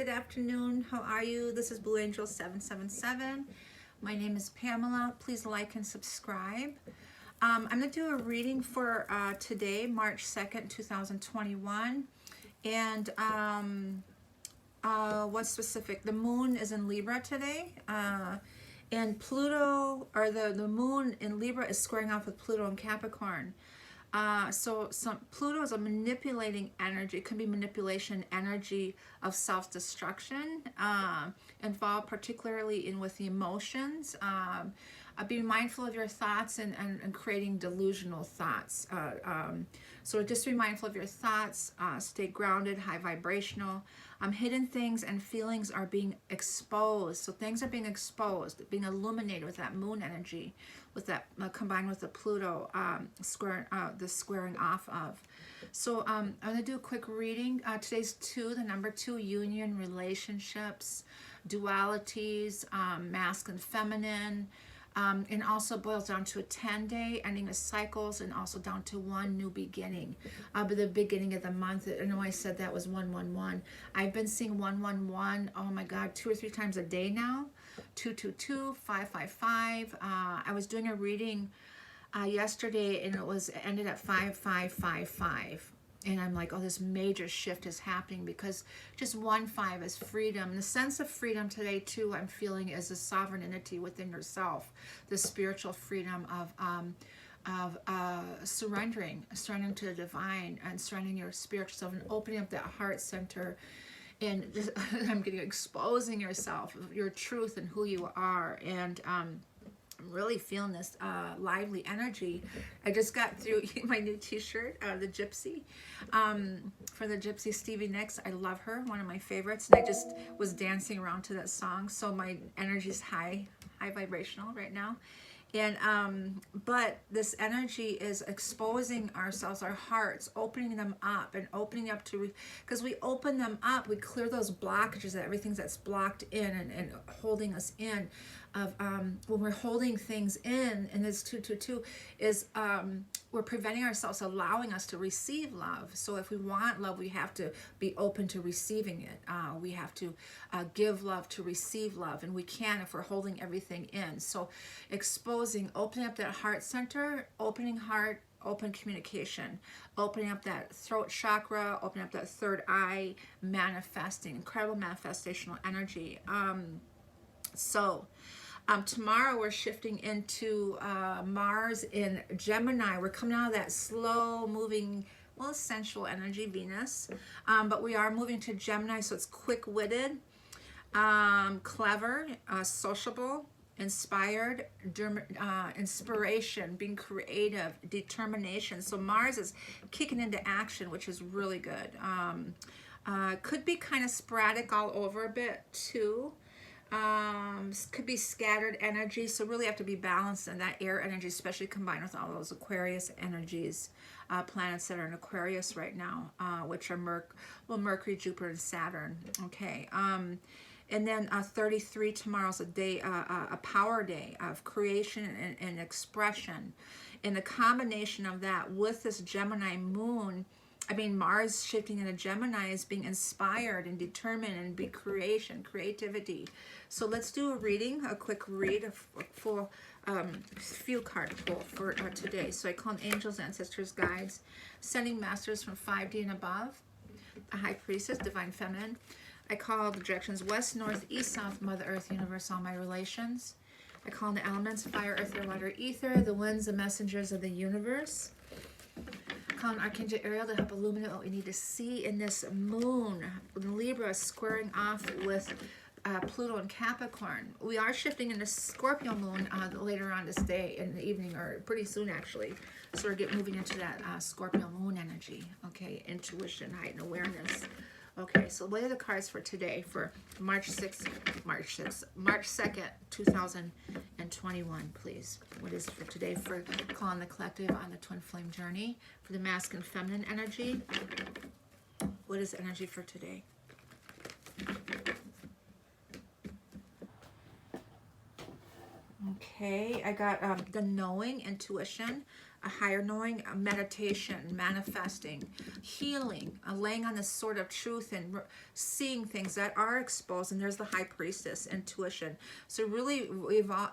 good afternoon. How are you? This is Blue Angel 777. My name is Pamela. Please like and subscribe. I'm going to do a reading for today, March 2nd, 2021. And what's specific? The moon is in Libra today. And Pluto, or the moon in Libra is squaring off with Pluto in Capricorn. So Pluto is a manipulating energy. It can be manipulation energy of self-destruction, involved particularly with the emotions. Be mindful of your thoughts and creating delusional thoughts. So just be mindful of your thoughts, stay grounded, high vibrational. Hidden things and feelings are being exposed. So things are being exposed, being illuminated with that moon energy, with that combined with the Pluto the squaring off of. So I'm going to do a quick reading. Today's the number 2, union, relationships, dualities, masculine, feminine. And also boils down to a 10-day ending of cycles, and also down to one new beginning. But the beginning of the month, I know I said that was 111. I've been seeing 111, oh my God, 2 or 3 times a day now. 222, 555. I was doing a reading yesterday, and it ended at 5555. And I'm like, oh, this major shift is happening, because just 1-5 is freedom. And the sense of freedom today, too, I'm feeling is the sovereignty within yourself, the spiritual freedom of surrendering to the divine, and surrendering your spiritual self, and opening up that heart center. And just, I'm getting exposing yourself, your truth, and who you are. And I'm really feeling this lively energy. I just got through my new t-shirt, the Gypsy, for the Gypsy Stevie Nicks. I love her, one of my favorites, and I just was dancing around to that song. So my energy is high vibrational right now. And but this energy is exposing ourselves, our hearts, opening them up, and opening up to, because we open them up, we clear those blockages, everything that's blocked in and holding us in. Of when we're holding things in, and this 222 is we're preventing ourselves, allowing us to receive love. So if we want love, we have to be open to receiving it. We have to give love to receive love, and we can if we're holding everything in. So exposing, opening up that heart center, opening heart, open communication, opening up that throat chakra, opening up that third eye, manifesting, incredible manifestational energy. Tomorrow we're shifting into Mars in Gemini. We're coming out of that slow moving, well, sensual energy, Venus. But we are moving to Gemini, so it's quick-witted, clever, sociable, inspired, inspiration, being creative, determination. So Mars is kicking into action, which is really good. Could be kind of sporadic all over a bit too. Could be scattered energy, so really have to be balanced in that air energy, especially combined with all those Aquarius energies, planets that are in Aquarius right now, which are Mercury, Jupiter, and Saturn. Okay, and then 33 tomorrow's a day, a power day of creation and expression, and the combination of that with this Gemini moon. I mean, Mars shifting into Gemini is being inspired and determined, and be creativity. So let's do a reading, a quick read, a full few card pull for today. So I call them angels, ancestors, guides, sending masters from 5D and above, the high priestess, divine feminine. I call the directions west, north, east, south, Mother Earth, universe, all my relations. I call in the elements fire, earth, air, water, ether, the winds, the messengers of the universe. On Archangel Ariel to help illuminate what we need to see in this moon. Libra squaring off with Pluto and Capricorn. We are shifting into Scorpio moon later on this day in the evening, or pretty soon actually. So we're moving into that Scorpio moon energy. Okay, intuition, heightened awareness. Okay, so what are the cards for today for March 2nd, 2021, please? What is for today for calling the collective on the twin flame journey? For the masculine feminine energy, what is energy for today? Okay, I got the knowing, intuition, a higher knowing, a meditation, manifesting, healing, laying on the sword of truth and seeing things that are exposed. And there's the high priestess, intuition. So really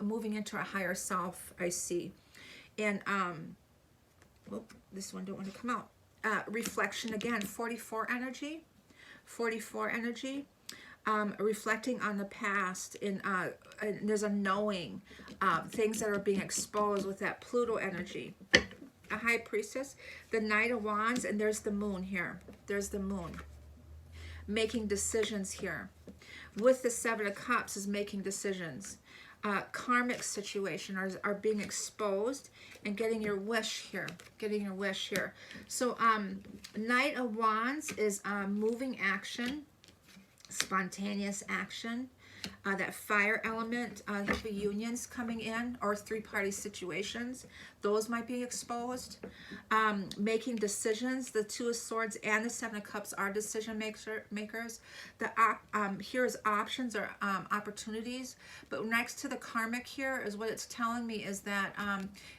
moving into a higher self, I see. And this one don't want to come out. Reflection again, 44 energy. 44 energy. Reflecting on the past, and there's a knowing, things that are being exposed with that Pluto energy. A high priestess, the Knight of Wands, and there's the moon here. There's the moon. Making decisions here. With the Seven of Cups is making decisions. Karmic situation are being exposed and getting your wish here. Getting your wish here. So Knight of Wands is moving action, spontaneous action, that fire element, the unions coming in, or three-party situations, those might be exposed. Making decisions, the Two of Swords and the Seven of Cups are decision makers. Here is options or opportunities, but next to the karmic here is what it's telling me is that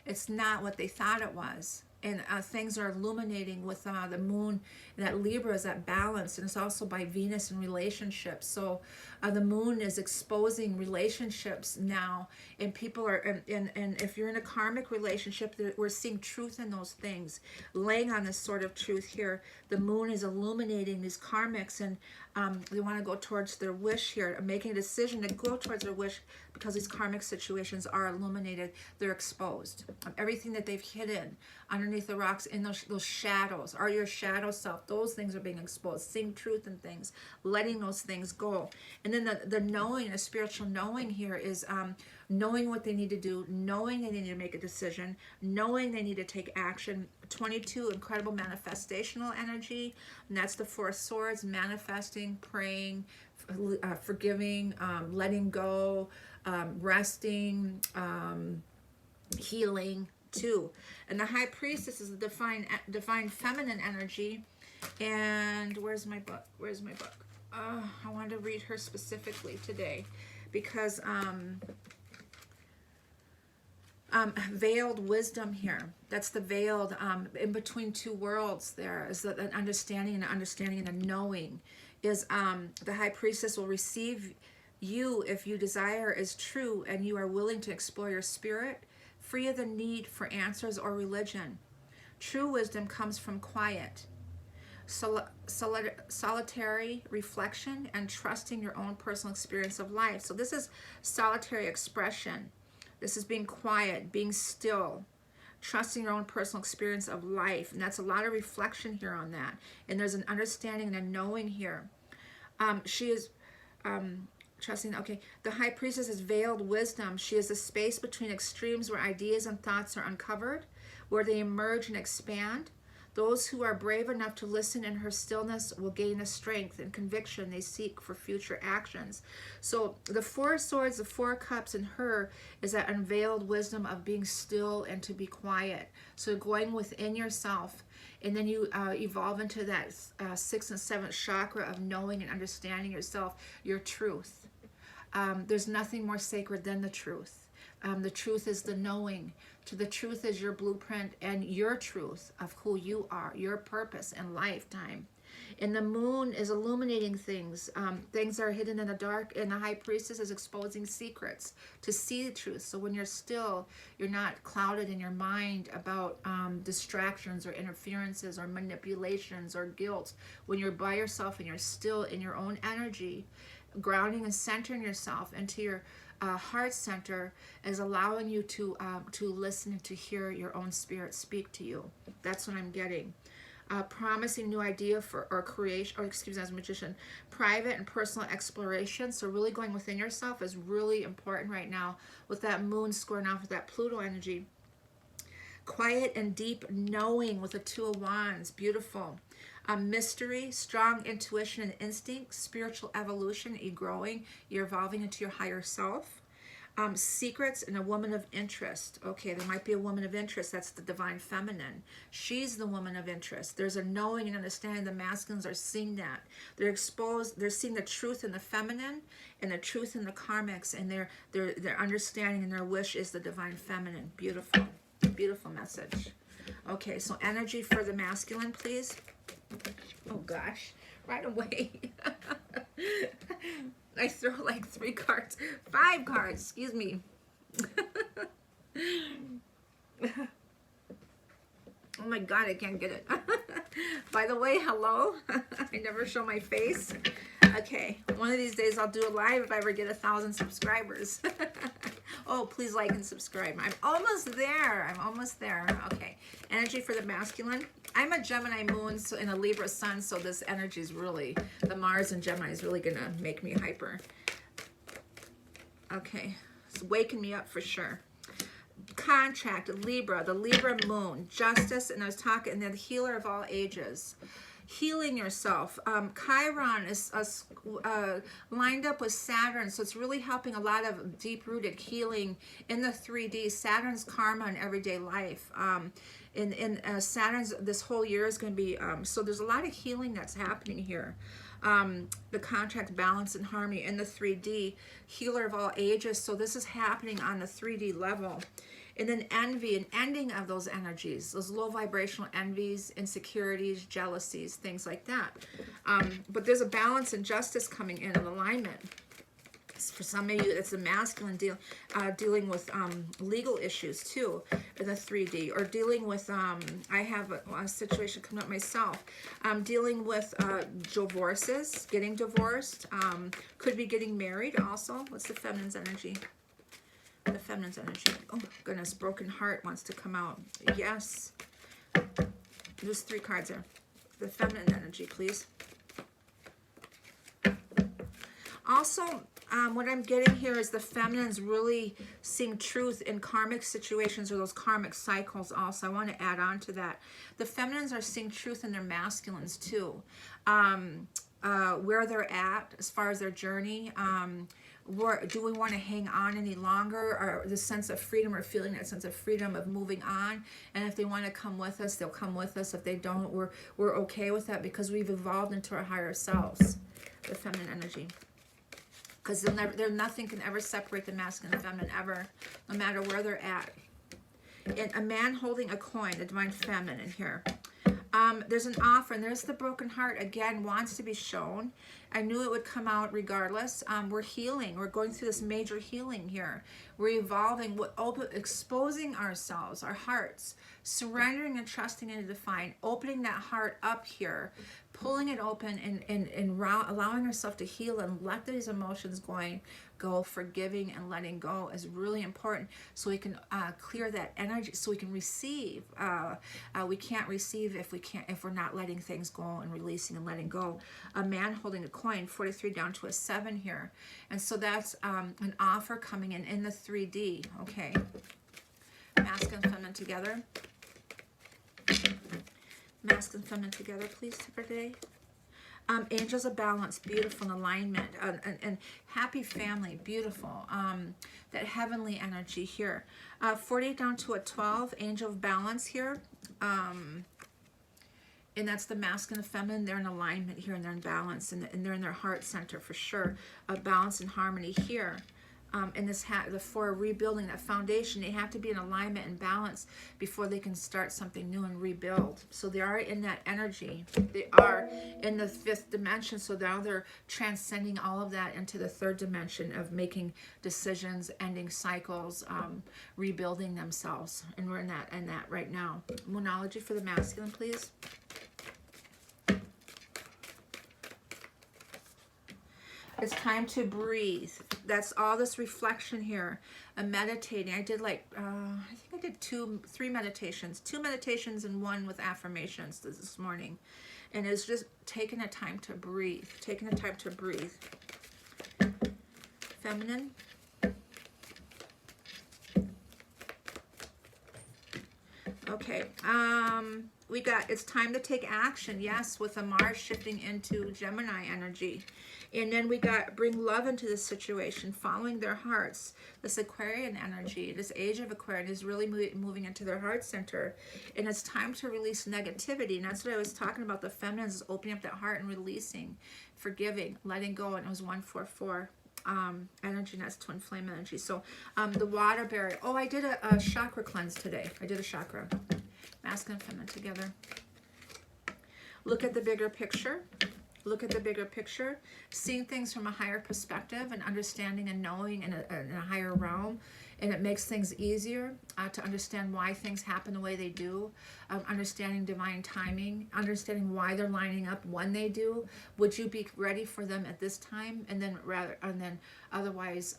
it's not what they thought it was. And things are illuminating with the moon, and that Libra is that balance, and it's also by Venus and relationships. So the moon is exposing relationships now, and people are, and if you're in a karmic relationship, we're seeing truth in those things, laying on this sort of truth here. The moon is illuminating these karmics, and they want to go towards their wish here, making a decision to go towards their wish because these karmic situations are illuminated. They're exposed. Everything that they've hidden underneath the rocks, in those shadows, are your shadow self. Those things are being exposed. Seeing truth in things, letting those things go. And then the knowing, a spiritual knowing here is knowing what they need to do, knowing they need to make a decision, knowing they need to take action. 22, incredible manifestational energy, and that's the Four of Swords, manifesting, praying, forgiving, letting go, resting, healing too. And the High Priestess is the divine feminine energy. And where's my book? Where's my book? I wanted to read her specifically today because veiled wisdom here. That's the veiled, in between two worlds there is an understanding, and a knowing is the High Priestess will receive you if you desire is true and you are willing to explore your spirit, free of the need for answers or religion. True wisdom comes from quiet, solitary reflection, and trusting your own personal experience of life. So this is solitary expression. This is being quiet, being still, trusting your own personal experience of life. And that's a lot of reflection here on that. And there's an understanding and a knowing here. She is trusting, okay. The High Priestess is veiled wisdom. She is the space between extremes where ideas and thoughts are uncovered, where they emerge and expand. Those who are brave enough to listen in her stillness will gain the strength and conviction they seek for future actions. So the Four of Swords, the Four of Cups in her is that unveiled wisdom of being still and to be quiet. So going within yourself, and then you evolve into that 6th and 7th chakra of knowing and understanding yourself, your truth. There's nothing more sacred than the truth. The truth is the knowing. To the truth is your blueprint and your truth of who you are, your purpose and lifetime. And the moon is illuminating things. Things are hidden in the dark, and the High Priestess is exposing secrets to see the truth. So when you're still, you're not clouded in your mind about distractions or interferences or manipulations or guilt. When you're by yourself and you're still in your own energy, grounding and centering yourself into your heart center is allowing you to listen and to hear your own spirit speak to you. That's what I'm getting. Promising new idea or creation, or excuse me, as a magician, private and personal exploration. So really going within yourself is really important right now with that moon squaring off with that Pluto energy. Quiet and deep knowing with the Two of Wands, beautiful. Mystery, strong intuition and instinct, spiritual evolution, you're growing, you're evolving into your higher self. Secrets and a woman of interest. Okay, there might be a woman of interest. That's the divine feminine. She's the woman of interest. There's a knowing and understanding. The masculines are seeing that. They're exposed. They're seeing the truth in the feminine and the truth in the karmics, and their understanding and their wish is the divine feminine. Beautiful, beautiful message. Okay, so energy for the masculine, please. Oh gosh, right away. I throw like 3 cards, 5 cards, excuse me. Oh my God, I can't get it. By the way, hello. I never show my face. Okay, one of these days I'll do a live if I ever get 1,000 subscribers. Oh, please like and subscribe. I'm almost there. I'm almost there. Okay, energy for the masculine. I'm a Gemini moon so in a Libra sun, so this energy is really, the Mars and Gemini is really gonna make me hyper. Okay, it's waking me up for sure. Contract, Libra, the Libra moon, justice, and I was talking, and then the healer of all ages. Healing yourself. Chiron is lined up with Saturn, so it's really helping a lot of deep-rooted healing in the 3D. Saturn's karma in everyday life. In Saturn's, this whole year is going to be, so there's a lot of healing that's happening here. The contract, balance, and harmony in the 3D. Healer of all ages, so this is happening on the 3D level. And then envy, an ending of those energies, those low vibrational envies, insecurities, jealousies, things like that. But there's a balance and justice coming in alignment. For some of you, it's a masculine dealing with legal issues too in the 3D, or dealing with, I have a situation coming up myself, dealing with divorces, getting divorced, could be getting married also. What's the feminine's energy? The feminine's energy. Oh goodness, broken heart wants to come out. Yes. There's 3 cards there. The feminine energy, please. Also, what I'm getting here is the feminine's really seeing truth in karmic situations or those karmic cycles also. I want to add on to that. The feminines are seeing truth in their masculines too. Where they're at as far as their journey. Do we want to hang on any longer, or the sense of freedom, or feeling that sense of freedom of moving on? And if they want to come with us, they'll come with us. If they don't, we're okay with that, because we've evolved into our higher selves. The feminine energy, because nothing can ever separate the masculine and feminine ever, no matter where they're at. And a man holding a coin, the divine feminine here. There's an offer, and there's the broken heart again, wants to be shown. I knew it would come out regardless. We're healing. We're going through this major healing here. We're evolving, exposing ourselves, our hearts, surrendering and trusting in the divine, opening that heart up here, pulling it open, and allowing ourselves to heal and let these emotions go, forgiving and letting go is really important, so we can clear that energy, so we can receive. We can't receive if we're not letting things go and releasing and letting go. A man holding a coin, 43 down to a 7 here, and so that's an offer coming in the 3D. Okay, masculine and feminine together. Masculine and feminine together, please, for today. Angels of balance, beautiful, in alignment, and happy family, beautiful. That heavenly energy here. 48 down to a 12, angel of balance here. And that's the masculine and feminine. They're in alignment here, and they're in balance, and they're in their heart center for sure. Balance and harmony here. And this for rebuilding that foundation, they have to be in alignment and balance before they can start something new and rebuild. So they are in that energy. They are in the 5th dimension. So now they're transcending all of that into the 3rd dimension of making decisions, ending cycles, rebuilding themselves. And we're in that right now. Moonology for the masculine, please. It's time to breathe. That's all this reflection here. And meditating. I did I think I did 3 meditations. 2 meditations and 1 with affirmations this morning. And it's just taking a time to breathe. Taking the time to breathe. Feminine. Okay. we got it's time to take action. Yes, with the Mars shifting into Gemini energy. And then we got bring love into this situation, following their hearts. This Aquarian energy, this age of Aquarian is really moving into their heart center. And it's time to release negativity. And that's what I was talking about. The feminine is opening up that heart and releasing, forgiving, letting go. And it was 144 energy, and that's twin flame energy. So the water barrier. Oh, I did a chakra cleanse today. I did a chakra. Masculine and feminine together. Look at the bigger picture. Look at the bigger picture. Seeing things from a higher perspective and understanding and knowing in a higher realm. And it makes things easier to understand why things happen the way they do. Understanding divine timing. Understanding why they're lining up when they do. Would you be ready for them at this time? And then otherwise,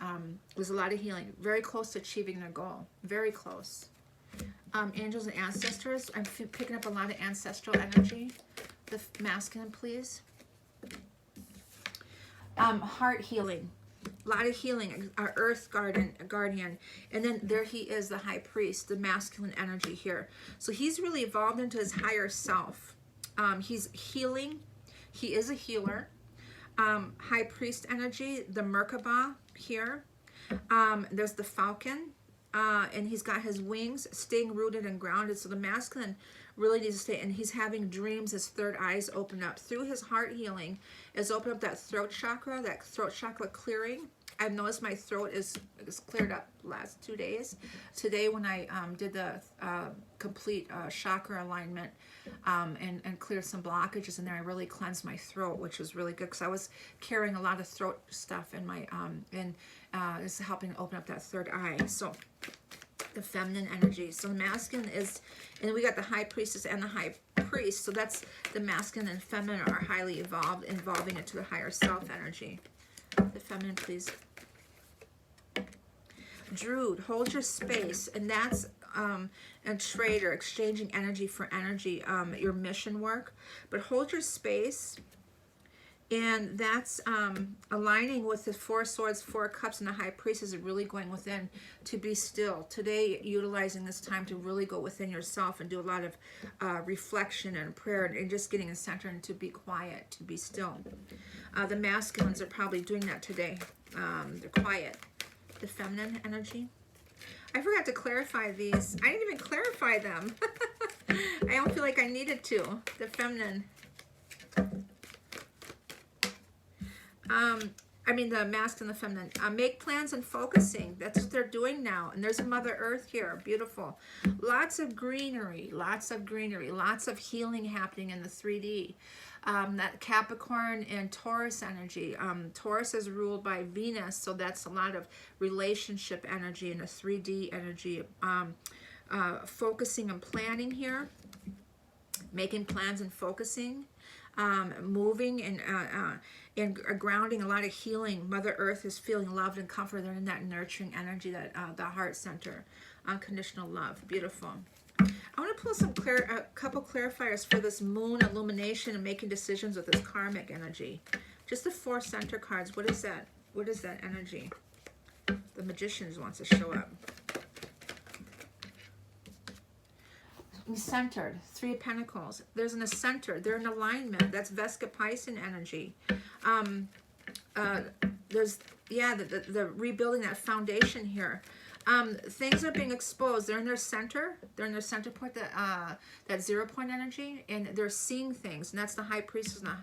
there's a lot of healing. Very close to achieving their goal. Very close. Angels and ancestors. I'm picking up a lot of ancestral energy. The masculine, please. Heart healing. A lot of healing. Our earth guardian. And then there he is, the high priest, the masculine energy here. So he's really evolved into his higher self. He's healing. He is a healer. High priest energy, the Merkaba here. There's the falcon. And he's got his wings staying rooted and grounded. So the masculine really needs to stay, and he's having dreams. His third eyes open up through his heart healing. Is open up that throat chakra clearing. I've noticed my throat is cleared up the last 2 days. Today when I did the complete chakra alignment and cleared some blockages in there, I really cleansed my throat, which was really good because I was carrying a lot of throat stuff in my it's helping open up that third eye. So the feminine energy. So the masculine is, and we got the high priestess and the high priest. So that's the masculine and feminine are highly evolved, involving it to the higher self energy. The feminine, please. Druid, hold your space, and that's a trader, exchanging energy for energy, your mission work. But hold your space. And that's aligning with the Four Swords, Four Cups, and the High Priest is really going within to be still. Today, utilizing this time to really go within yourself and do a lot of reflection and prayer and just getting in center and to be quiet, to be still. The masculines are probably doing that today. They're quiet. The feminine energy. I forgot to clarify these. I didn't even clarify them. I don't feel like I needed to. The feminine. The masculine and the feminine. Make plans and focusing. That's what they're doing now. And there's Mother Earth here. Beautiful. Lots of greenery. Lots of greenery. Lots of healing happening in the 3D. That Capricorn and Taurus energy. Taurus is ruled by Venus, so that's a lot of relationship energy and a 3D energy. Focusing and planning here. Making plans and focusing. Moving and grounding, a lot of healing. Mother Earth is feeling loved and comforted. They're in that nurturing energy, that the heart center, unconditional love. Beautiful. I want to pull some a couple clarifiers for this moon illumination and making decisions with this karmic energy. Just the 4 center cards. What is that? What is that energy? The Magician wants to show up. Centered, 3 of Pentacles. There's in a center. They're in alignment. That's Vesca Piscean energy. There's the rebuilding that foundation here. Things are being exposed. They're in their center. They're in their center point. That 0 point energy, and they're seeing things. And that's the High Priest and the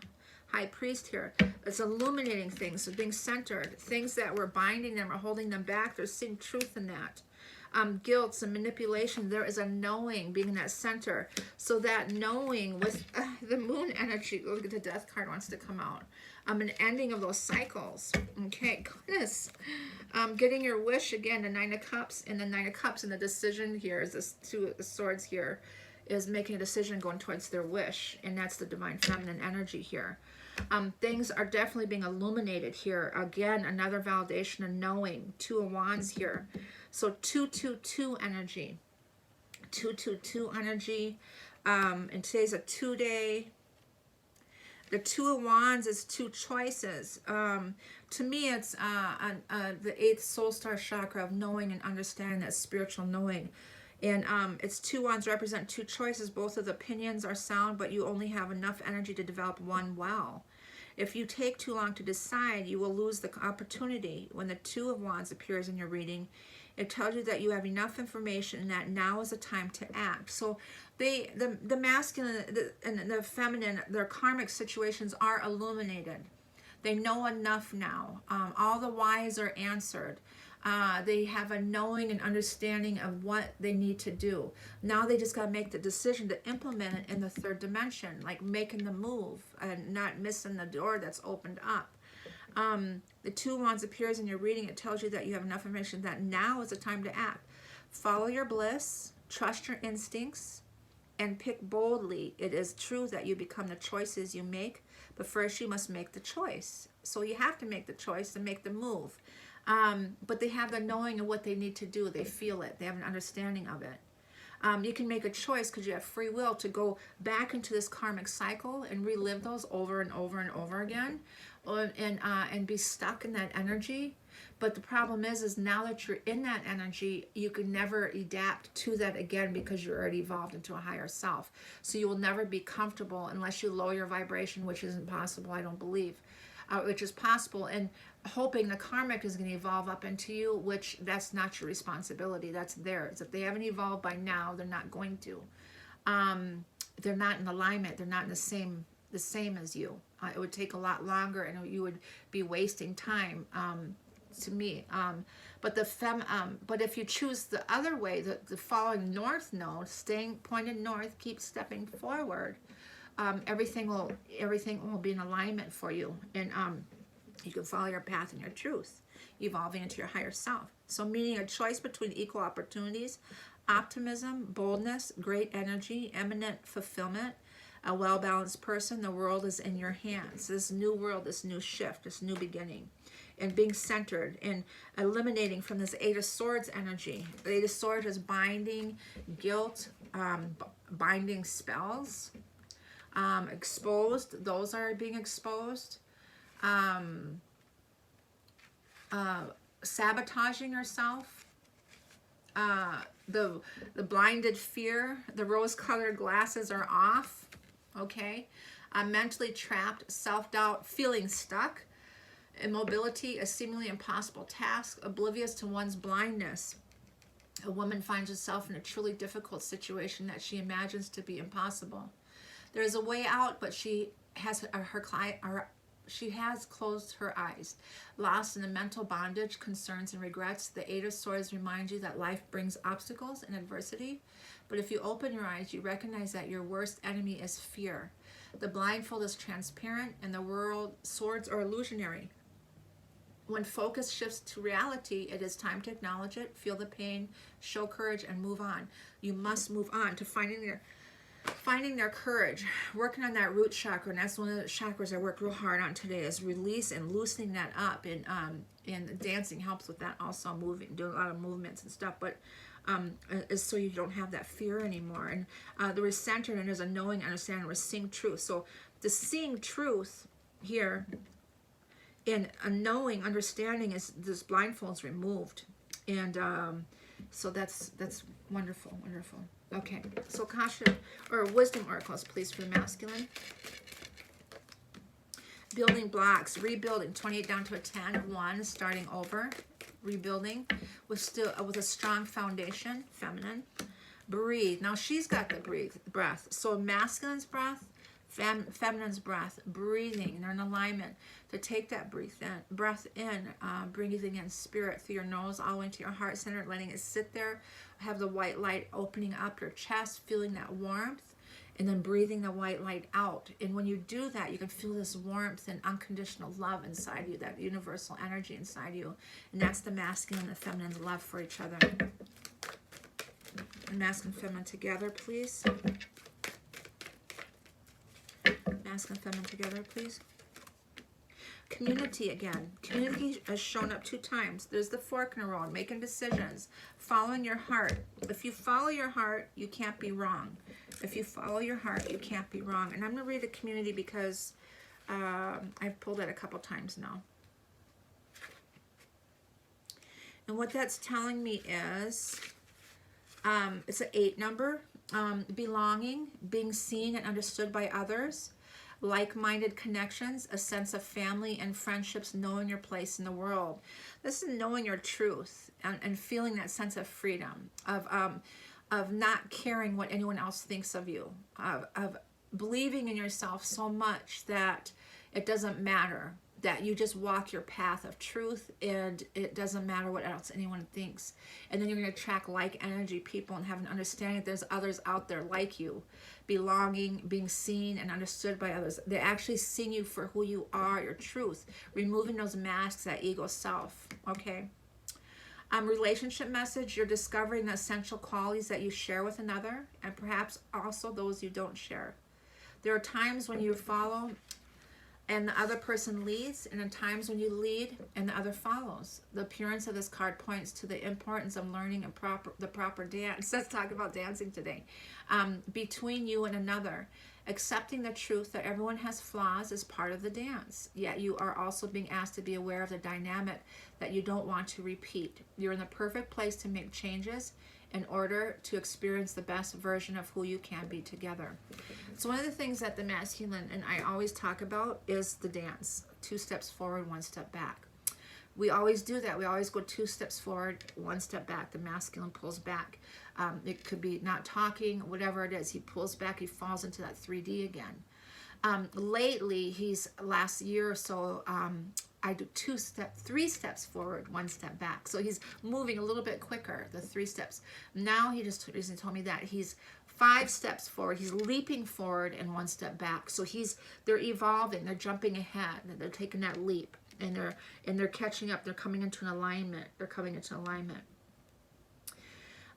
High Priest here. It's illuminating things. So being centered. Things that were binding them or holding them back. They're seeing truth in that. Guilt and manipulation, there is a knowing being in that center. So that knowing with the moon energy, look at the Death card wants to come out. An ending of those cycles. Okay, goodness. Getting your wish again, the 9 of Cups, and the 9 of Cups, and the decision here is this 2 of Swords here is making a decision going towards their wish, and that's the divine feminine energy here. Things are definitely being illuminated here. Again, another validation of knowing. 2 of Wands here. So 222 energy. 222 energy. And today's a 2-day. The 2 of Wands is 2 choices. To me, it's the 8th soul star chakra of knowing and understanding, that spiritual knowing. And it's 2 wands represent 2 choices. Both of the opinions are sound, but you only have enough energy to develop one well. If you take too long to decide, you will lose the opportunity. When the 2 of wands appears in your reading, it tells you that you have enough information and that now is the time to act. So the masculine and the feminine, their karmic situations are illuminated. They know enough now. All the whys are answered. They have a knowing and understanding of what they need to do. Now they just got to make the decision to implement it in the 3rd dimension, like making the move and not missing the door that's opened up. The 2 wands appears in your reading. It tells you that you have enough information that now is the time to act. Follow your bliss, trust your instincts, and pick boldly. It is true that you become the choices you make, but first you must make the choice. So you have to make the choice and make the move. But they have the knowing of what they need to do. They feel it. They have an understanding of it. You can make a choice because you have free will to go back into this karmic cycle and relive those over and over and over again, and be stuck in that energy. But the problem is now that you're in that energy, you can never adapt to that again because you're already evolved into a higher self. So you will never be comfortable unless you lower your vibration, which isn't possible, I don't believe, which is possible, and hoping the karmic is going to evolve up into you, which that's not your responsibility. That's theirs. If they haven't evolved by now, they're not going to. They're not in alignment. They're not in the same as you. It would take a lot longer, and you would be wasting time. To me, but if you choose the other way, the following north node, staying pointed north, keep stepping forward, everything will be in alignment for you, and you can follow your path and your truth, evolving into your higher self. So meaning a choice between equal opportunities, optimism, boldness, great energy, eminent fulfillment, a well-balanced person. The world is in your hands. This new world, this new shift, this new beginning, and being centered and eliminating from this 8 of Swords energy. The 8 of Swords is binding, guilt, binding spells, exposed. Those are being exposed. Sabotaging yourself. The blinded fear. The rose-colored glasses are off. Okay. Mentally trapped, self-doubt, feeling stuck. Immobility, a seemingly impossible task, oblivious to one's blindness. A woman finds herself in a truly difficult situation that she imagines to be impossible. There is a way out, but she has closed her eyes. Lost in the mental bondage, concerns, and regrets, the 8 of Swords reminds you that life brings obstacles and adversity. But if you open your eyes, you recognize that your worst enemy is fear. The blindfold is transparent, and the world swords are illusionary. When focus shifts to reality, it is time to acknowledge it, feel the pain, show courage, and move on. You must move on to finding their courage, working on that root chakra. And that's one of the chakras I worked real hard on today, is release and loosening that up. And dancing helps with that also, moving, doing a lot of movements and stuff. But is so you don't have that fear anymore. And there is centered, and there's a knowing, understanding, we're seeing truth. So the seeing truth here, and a knowing, understanding, is this blindfold's removed. And so that's wonderful, wonderful. Okay, so Akasha or wisdom oracles, please, for the masculine. Building blocks, rebuilding, 28 down to a 10 of 1, starting over, rebuilding with a strong foundation, feminine. Breathe. Now she's got the breath. So masculine's breath, feminine's breath, breathing, and they're in alignment to take that breath in, breathing in spirit through your nose all the way into your heart center, letting it sit there. Have the white light opening up your chest, feeling that warmth, and then breathing the white light out. And when you do that, you can feel this warmth and unconditional love inside you, that universal energy inside you. And that's the masculine and the feminine love for each other. And masculine and feminine together, please. Masculine and feminine together, please. Community again. Community has shown up 2 times. There's the fork in the road, making decisions, following your heart. If you follow your heart, you can't be wrong. If you follow your heart, you can't be wrong. And I'm going to read the community because I've pulled it a couple times now. And what that's telling me is It's an 8 number. Belonging, being seen and understood by others, like-minded connections, a sense of family and friendships, knowing your place in the world. This is knowing your truth and feeling that sense of freedom, of not caring what anyone else thinks of you, of believing in yourself so much that it doesn't matter, that you just walk your path of truth and it doesn't matter what else anyone thinks. And then you're going to attract like energy people and have an understanding that there's others out there like you. Belonging, being seen and understood by others. They're actually seeing you for who you are, your truth. Removing those masks, that ego self. Okay. Relationship message, you're discovering the essential qualities that you share with another and perhaps also those you don't share. There are times when you follow and the other person leads, and in times when you lead and the other follows. The appearance of this card points to the importance of learning and the proper dance. Let's talk about dancing today. Between you and another. Accepting the truth that everyone has flaws is part of the dance. Yet you are also being asked to be aware of the dynamic that you don't want to repeat. You're in the perfect place to make changes in order to experience the best version of who you can be together. So one of the things that the masculine and I always talk about is the dance. 2 steps forward, 1 step back. We always do that. We always go 2 steps forward, 1 step back. The masculine pulls back. It could be not talking, whatever it is. He pulls back. He falls into that 3D again. Lately, last year or so, I do 3 steps forward, 1 step back. So he's moving a little bit quicker, the 3 steps. Now he just recently told me that he's 5 steps forward. He's leaping forward and 1 step back. So they're evolving. They're jumping ahead. They're taking that leap, and they're catching up. They're coming into an alignment. They're coming into alignment.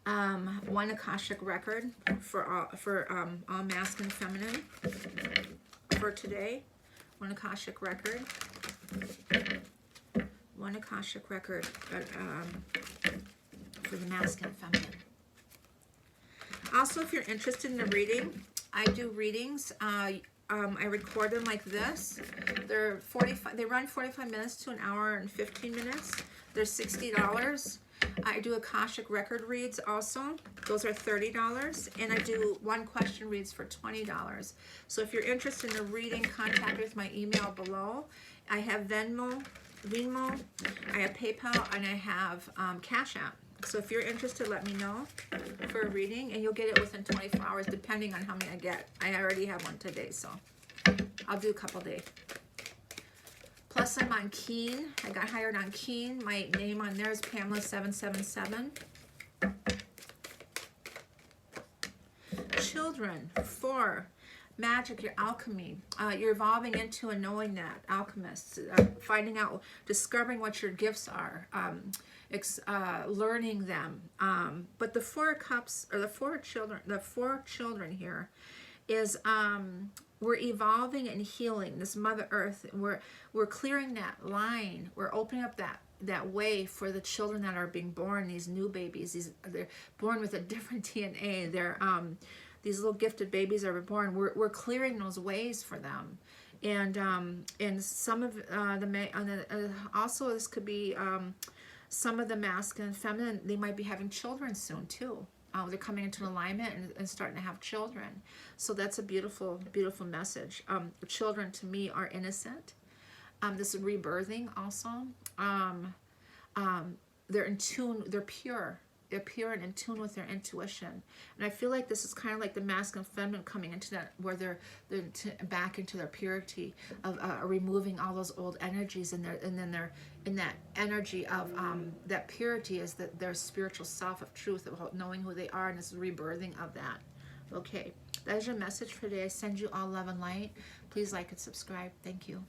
One Akashic record for all masculine and feminine for today. One Akashic record. One Akashic record for the masculine and feminine. Also, if you're interested in a reading, I do readings. I record them like this. They run 45 minutes to an hour and 15 minutes. They're $60. I do Akashic record reads also. Those are $30. And I do 1 question reads for $20. So if you're interested in a reading, contact me with my email below. I have Venmo, I have PayPal, and I have Cash App. So if you're interested, let me know for a reading, and you'll get it within 24 hours, depending on how many I get. I already have one today, so I'll do a couple days. Plus, I'm on Keen. I got hired on Keen. My name on there is Pamela777. Children, 4. Magic, your alchemy. You're evolving into and knowing that. Alchemists. Finding out, discovering what your gifts are. Learning them. But the 4 cups, or the 4 children here is... we're evolving and healing this Mother Earth. We're clearing that line. We're opening up that way for the children that are being born. These new babies. They're born with a different DNA. They're these little gifted babies are born. We're clearing those ways for them. And some of also this could be some of the masculine and feminine. They might be having children soon too. They're coming into alignment and starting to have children. So that's a beautiful, beautiful message. Children, to me, are innocent. This is rebirthing also. They're in tune. They're pure. They're pure and in tune with their intuition. And I feel like this is kind of like the masculine and feminine coming into that, where they're back into their purity of removing all those old energies, and then they're in that energy of that purity is their spiritual self of truth, of knowing who they are, and this rebirthing of that. Okay, that is your message for today. I send you all love and light. Please like and subscribe. Thank you.